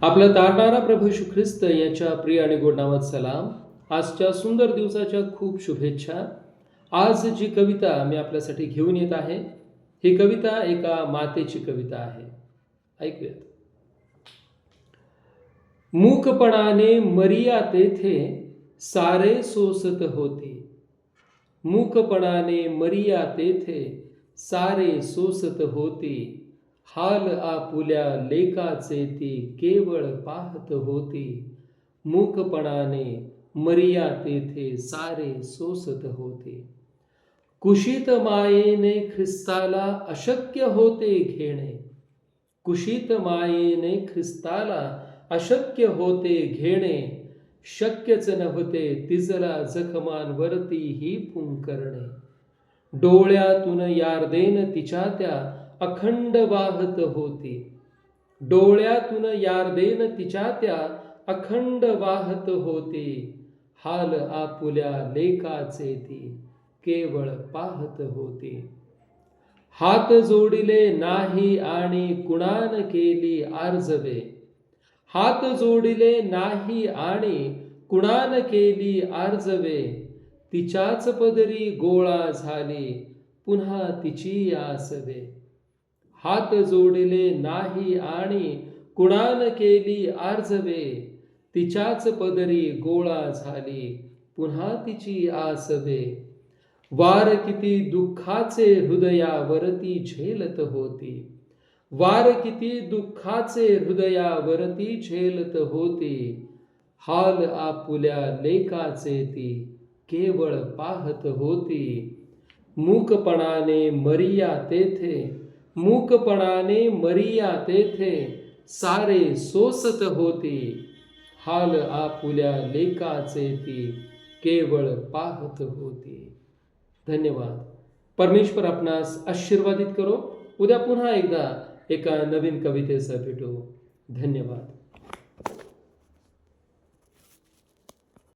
आपला तारणारा प्रभू येशू ख्रिस्त याच्या प्रिय आणि गोड नावात सलाम. आजच्या सुंदर दिवसाच्या खूप शुभेच्छा. आज जी कविता मी आपल्यासाठी घेऊन येत आहे, ही कविता एका मातेची कविता आहे. ऐकूयात. मूकपणाने मरिया तेथे सारे सोसत होते. मूकपणाने मरिया तेथे सारे सोसत होते. हाल आपुल्या लेकाचे ती केवळ पाहत होती. मूकपणाने मरिया तेथे सारे सोसत होते. कुशीत मायेने ख्रिस्ताला अशक्य होते घेणे. कुशीत मायेने ख्रिस्ताला अशक्य होते घेणे. शक्यच नव्हते तिजला जखमांवरती ही पुंकरणे. डोळ्यातून यार्देन तिच्या त्या अखंड वाहत होती. डोळ्यातून यार्देन तिच्या त्या अखंड वाहत होती. हाल आपुल्या लेकाचे ती केवळ पाहत होती. हात जोडिले नाही आणि कुणान केली आर्जवे. हात जोडिले नाही आणि कुणान केली आर्जवे. तिच्याच पदरी गोळा झाली पुन्हा तिची आसवे. हात जोडिले नाही आणि कुणान केली आर्जवे. तिच्याच पदरी गोळा झाली पुन्हा तिची आसवे. वार किती दुःखाचे हृदयावरती झेलत होती. वार किती दुःखाचे हृदयावरती झेलत होती. हाल आपुल्या लेकाचे ती केवळ पाहत होती. मूकपणाने मरिया तेथे, मूकपणाने मरिया तेथे सारे सोसत होती. हाल आपुल्या लेकाचे ती केवळ पाहत होती. धन्यवाद. परमेश्वर आपणास आशीर्वादित करो. उद्या पुन्हा एकदा एका नवीन कवितेसह भेटू. धन्यवाद.